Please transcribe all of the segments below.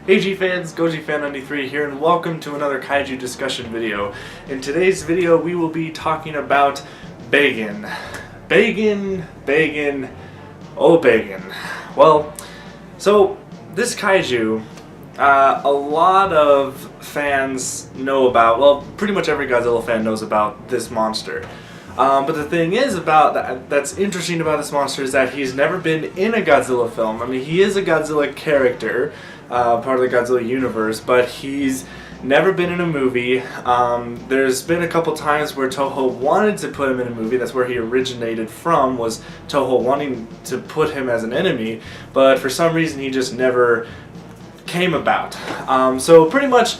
Hey G-Fans, GoGFan93 here, and welcome to another Kaiju discussion video. In today's video, we will be talking about Bagan. Bagan, oh Bagan. Well, so this Kaiju, a lot of fans know about, well, pretty much every Godzilla fan knows about this monster. But the thing is that's interesting about this monster is that he's never been in a Godzilla film. I mean, he is a Godzilla character, part of the Godzilla universe, but he's never been in a movie. There's been a couple times where Toho wanted to put him in a movie. That's where he originated from, was Toho wanting to put him as an enemy, but for some reason he just never came about. So pretty much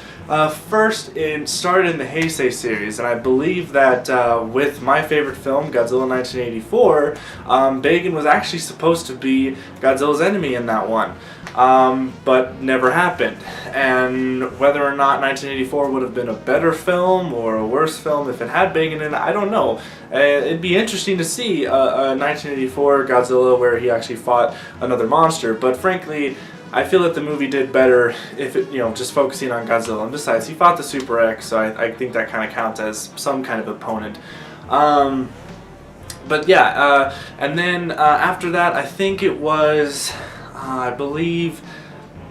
first it started in the Heisei series, and I believe that with my favorite film, Godzilla 1984, Bagan was actually supposed to be Godzilla's enemy in that one, but never happened. And whether or not 1984 would have been a better film or a worse film if it had Bagan in it, I don't know. It'd be interesting to see a 1984 Godzilla where he actually fought another monster, but frankly, I feel that the movie did better if it, just focusing on Godzilla. And besides, he fought the Super X, so I think that kind of counts as some kind of opponent. But yeah, and then after that, I think it was, I believe,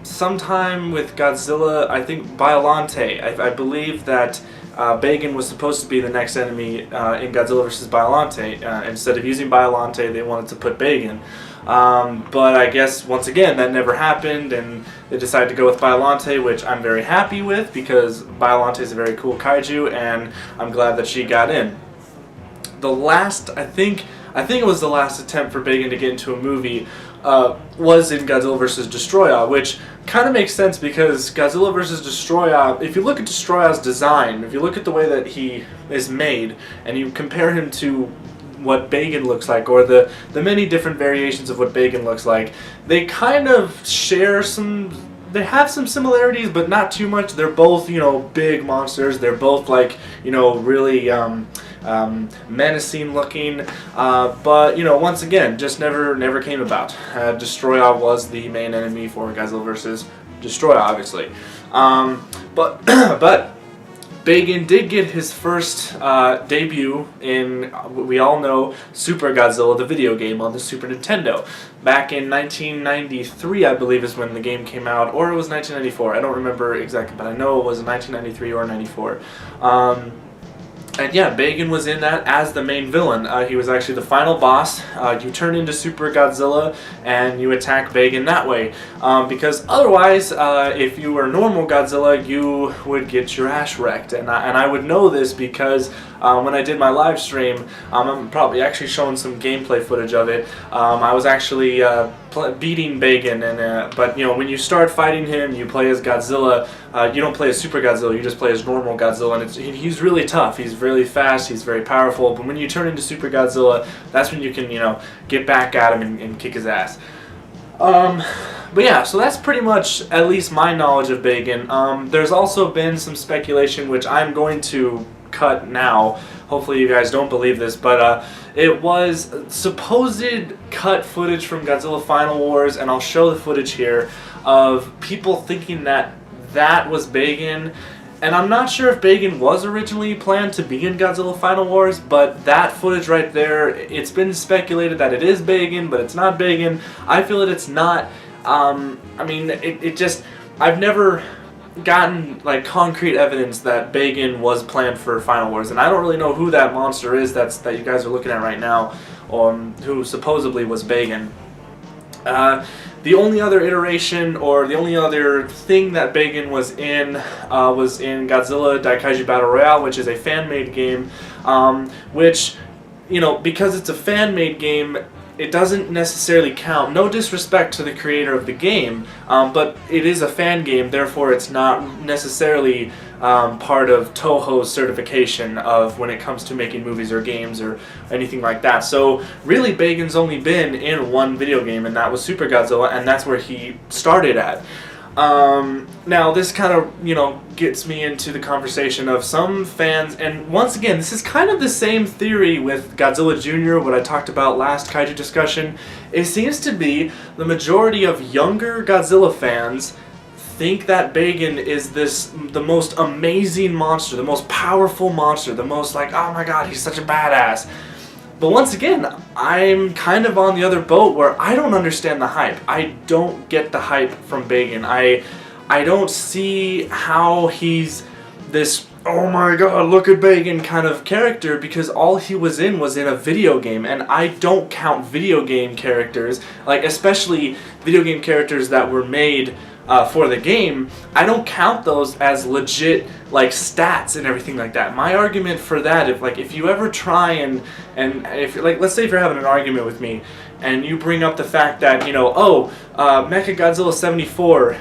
sometime with Godzilla, I think Biollante. I believe that Bagan was supposed to be the next enemy in Godzilla vs. Biollante. Instead of using Biollante, they wanted to put Bagan. But I guess, once again, that never happened, and they decided to go with Biollante, which I'm very happy with, because Biollante is a very cool kaiju, and I'm glad that she got in. The last, I think it was the last attempt for Bagan to get into a movie, was in Godzilla vs. Destroya, which kind of makes sense because Godzilla vs. Destroya, if you look at Destroya's design, if you look at the way that he is made, and you compare him to what Bagan looks like, or the many different variations of what Bagan looks like, they kind of share they have some similarities, but not too much. They're both, big monsters. They're both like, really menacing looking, but once again, just never came about. Destroya was the main enemy for Godzilla vs. Destroya, obviously, but Bagan did get his first debut in what we all know, Super Godzilla, the video game on the Super Nintendo. Back in 1993, I believe, is when the game came out, or it was 1994. I don't remember exactly, but I know it was 1993 or 94. And yeah, Bagan was in that as the main villain. He was actually the final boss. You turn into Super Godzilla and you attack Bagan that way. Because otherwise, if you were normal Godzilla, you would get your ass wrecked. And I would know this because when I did my live stream, I'm probably actually showing some gameplay footage of it. I was actually beating Bagan, but when you start fighting him, you play as Godzilla. You don't play as Super Godzilla, you just play as normal Godzilla, and he's really tough. He's really fast, he's very powerful, but when you turn into Super Godzilla, that's when you can, get back at him and kick his ass. But yeah, so that's pretty much at least my knowledge of Bagan. There's also been some speculation, which I'm going to cut now. Hopefully you guys don't believe this, but it was supposed cut footage from Godzilla Final Wars, and I'll show the footage here, of people thinking that was Bagan. And I'm not sure if Bagan was originally planned to be in Godzilla Final Wars, but that footage right there, it's been speculated that it is Bagan, but it's not Bagan. I feel that it's not. I mean, I've never gotten like concrete evidence that Bagan was planned for Final Wars, and I don't really know who that monster is that you guys are looking at right now, who supposedly was Bagan. The only other iteration, or the only other thing that Bagan was in Godzilla Daikaiju Battle Royale, which is a fan-made game, which, because it's a fan-made game, it doesn't necessarily count. No disrespect to the creator of the game, but it is a fan game, therefore it's not necessarily part of Toho's certification of when it comes to making movies or games or anything like that. So really Bagan's only been in one video game, and that was Super Godzilla, and that's where he started at. Now this kind of, gets me into the conversation of some fans, and once again, this is kind of the same theory with Godzilla Jr., what I talked about last Kaiju discussion. It seems to be the majority of younger Godzilla fans think that Bagan is the most amazing monster, the most powerful monster, the most like, oh my god, he's such a badass. But once again, I'm kind of on the other boat where I don't understand the hype. I don't get the hype from Bagan. I don't see how he's this, oh my god, look at Bagan kind of character, because all he was in a video game, and I don't count video game characters, like especially video game characters that were made for the game. I don't count those as legit like stats and everything like that. My argument for that, if you ever try and if like, let's say if you're having an argument with me and you bring up the fact that, you know, Mechagodzilla 74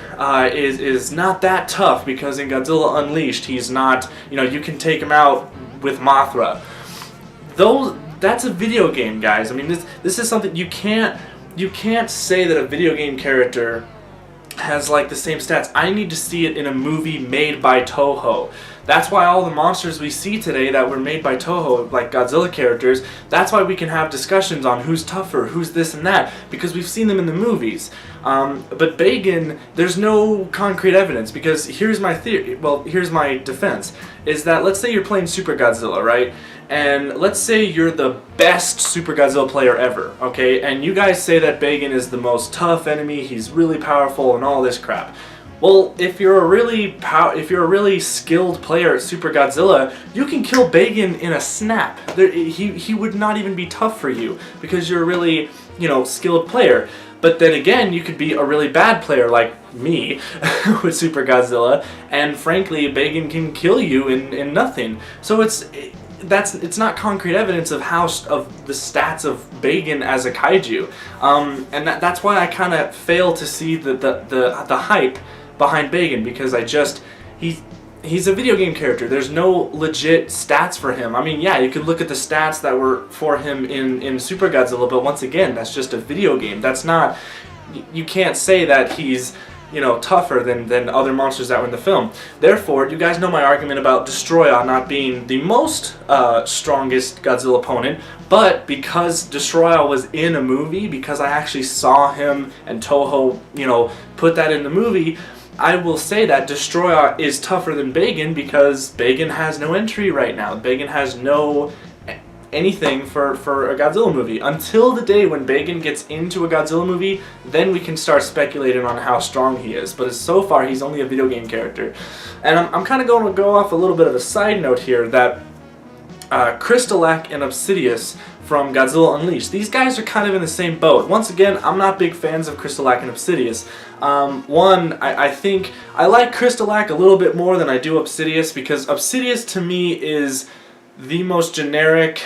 is not that tough because in Godzilla Unleashed he's not, you know, you can take him out with Mothra. That's a video game, guys. I mean, this is something you can't say that a video game character has like the same stats. I need to see it in a movie made by Toho. That's why all the monsters we see today that were made by Toho, like Godzilla characters, that's why we can have discussions on who's tougher, who's this and that, because we've seen them in the movies. But Bagan, there's no concrete evidence, because here's my theory, well, here's my defense, is that let's say you're playing Super Godzilla, right? And let's say you're the best Super Godzilla player ever, okay? And you guys say that Bagan is the most tough enemy, he's really powerful and all this crap. Well, if you're a really skilled player at Super Godzilla, you can kill Bagan in a snap. He would not even be tough for you because you're a really, you know, skilled player. But then again, you could be a really bad player like me with Super Godzilla, and frankly, Bagan can kill you in nothing. So it's not concrete evidence of the stats of Bagan as a kaiju, and that's why I kind of fail to see the hype behind Bagan, because he's a video game character. There's no legit stats for him. I mean, yeah, you could look at the stats that were for him in Super Godzilla, but once again, that's just a video game. That's not, you can't say that he's, you know, tougher than other monsters that were in the film. Therefore, you guys know my argument about Destroya not being the most strongest Godzilla opponent, but because Destroya was in a movie, because I actually saw him and Toho, you know, put that in the movie, I will say that Destroya is tougher than Bagan because Bagan has no entry right now. Bagan has no anything for a Godzilla movie. Until the day when Bagan gets into a Godzilla movie, then we can start speculating on how strong he is. But so far, he's only a video game character. And I'm kind of going to go off a little bit of a side note here that Crystalac and Obsidius from Godzilla Unleashed, these guys are kind of in the same boat. Once again, I'm not big fans of Crystalac and Obsidius. I think I like Crystalac a little bit more than I do Obsidius, because Obsidius to me is the most generic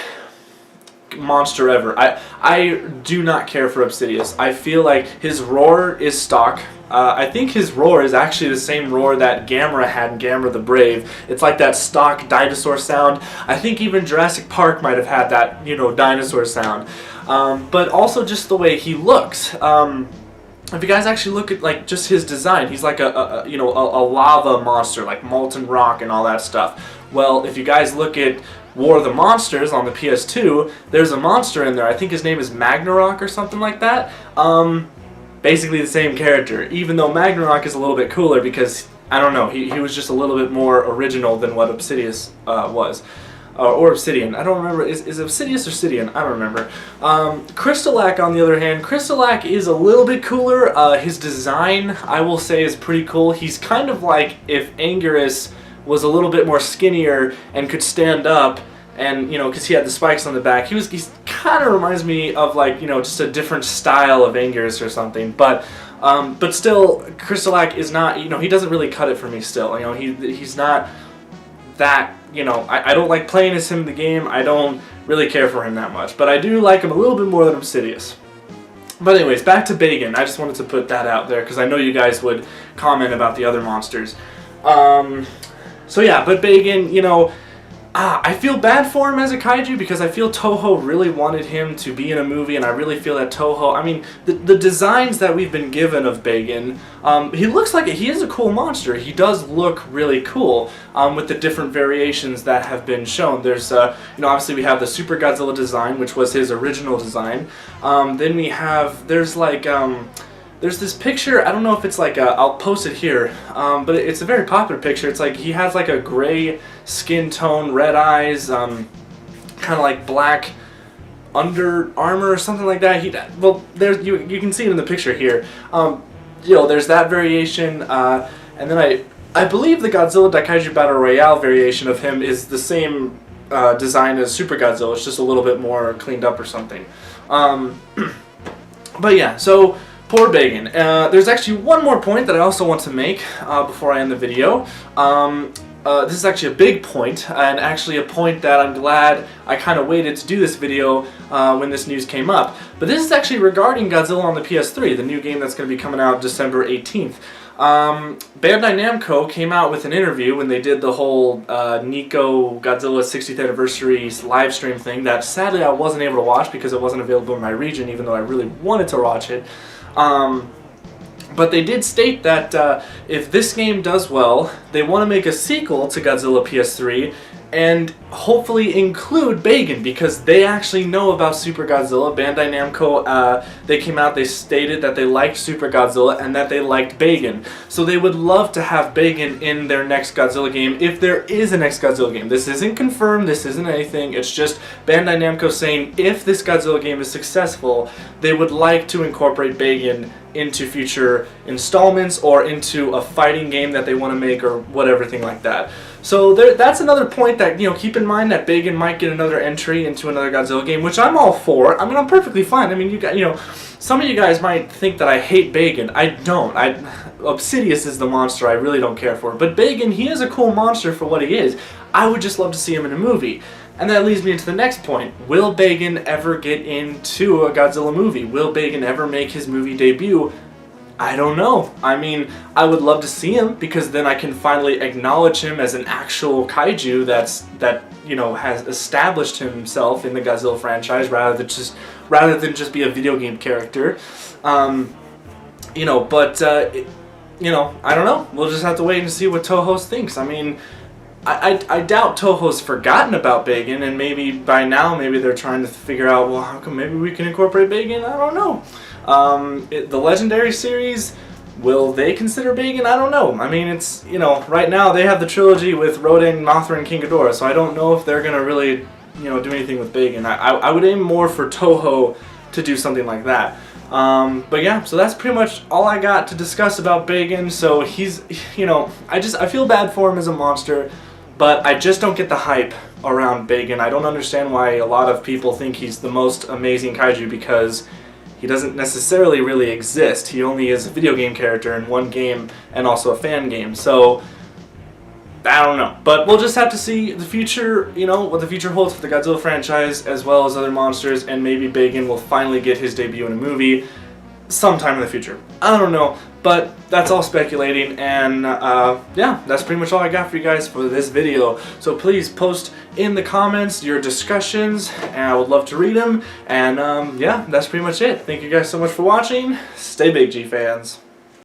monster ever. I do not care for Obsidius. I feel like his roar is stock. I think his roar is actually the same roar that Gamera had in Gamera the Brave. It's like that stock dinosaur sound. I think even Jurassic Park might have had that, you know, dinosaur sound. But also just the way he looks. If you guys actually look at like just his design, he's like a lava monster, like molten rock and all that stuff. Well, if you guys look at War of the Monsters on the PS2, there's a monster in there. I think his name is Magnarok or something like that. Basically the same character, even though Magnarok is a little bit cooler because, I don't know, he was just a little bit more original than what Obsidius was. Or Obsidian. I don't remember. Is Obsidius or Obsidian? I don't remember. Crystalac, on the other hand, Crystalac is a little bit cooler. His design, I will say, is pretty cool. He's kind of like if Anguirus was a little bit more skinnier and could stand up, and, you know, because he had the spikes on the back. He's kind of reminds me of, like, you know, just a different style of Anguirus or something. But still, Crystalac is not, you know, he doesn't really cut it for me still. You know, he's not that, you know, I don't like playing as him in the game. I don't really care for him that much. But I do like him a little bit more than Obsidius. But anyways, back to Bagan. I just wanted to put that out there because I know you guys would comment about the other monsters. So yeah, but Bagan, you know, I feel bad for him as a kaiju because I feel Toho really wanted him to be in a movie, and I really feel that Toho, I mean, the designs that we've been given of Bagan, he looks like he is a cool monster. He does look really cool with the different variations that have been shown. There's, you know, obviously we have the Super Godzilla design, which was his original design. Then we have, there's like, there's this picture, I don't know if it's like I'll post it here, but it's a very popular picture. It's like he has like a gray skin tone, red eyes, kind of like black under armor or something like that. Well, there's you can see it in the picture here. There's that variation, and then I believe the Godzilla Kaiju Battle Royale variation of him is the same design as Super Godzilla. It's just a little bit more cleaned up or something. But yeah, so poor Bagan. There's actually one more point that I also want to make before I end the video. This is actually a big point, and actually a point that I'm glad I kind of waited to do this video when this news came up. But this is actually regarding Godzilla on the PS3, the new game that's going to be coming out December 18th. Bandai Namco came out with an interview when they did the whole Nico Godzilla 60th anniversary live stream thing that sadly I wasn't able to watch because it wasn't available in my region, even though I really wanted to watch it. But they did state that if this game does well, they want to make a sequel to Godzilla PS3 and hopefully include Bagan, because they actually know about Super Godzilla. Bandai Namco, they came out, they stated that they liked Super Godzilla and that they liked Bagan. So they would love to have Bagan in their next Godzilla game, if there is a next Godzilla game. This isn't confirmed, this isn't anything, it's just Bandai Namco saying if this Godzilla game is successful, they would like to incorporate Bagan into future installments or into a fighting game that they want to make or whatever, thing like that. So that's another point that, keep in mind that Bagan might get another entry into another Godzilla game, which I'm all for. I mean, I'm perfectly fine. I mean, some of you guys might think that I hate Bagan. I don't. Obsidious is the monster I really don't care for. But Bagan, he is a cool monster for what he is. I would just love to see him in a movie. And that leads me into the next point. Will Bagan ever get into a Godzilla movie? Will Bagan ever make his movie debut? I don't know. I mean, I would love to see him, because then I can finally acknowledge him as an actual kaiju that has established himself in the Godzilla franchise rather than just be a video game character. I don't know. We'll just have to wait and see what Toho thinks. I mean, I doubt Toho's forgotten about Bagan, and maybe by now, maybe they're trying to figure out, well, how come maybe we can incorporate Bagan? I don't know. The Legendary series, will they consider Bagan? I don't know. I mean, it's, right now they have the trilogy with Rodan, Mothra, and King Ghidorah, so I don't know if they're going to really, do anything with Bagan. I would aim more for Toho to do something like that. But yeah, so that's pretty much all I got to discuss about Bagan. So he's, I feel bad for him as a monster, but I just don't get the hype around Bagan. I don't understand why a lot of people think he's the most amazing kaiju, because he doesn't necessarily really exist. He only is a video game character in one game and also a fan game. So, I don't know. But we'll just have to see the future, what the future holds for the Godzilla franchise as well as other monsters, and maybe Bagan will finally get his debut in a movie sometime in the future. I don't know. But that's all speculating, and yeah, that's pretty much all I got for you guys for this video. So please post in the comments your discussions, and I would love to read them. And yeah, that's pretty much it. Thank you guys so much for watching. Stay big, G fans.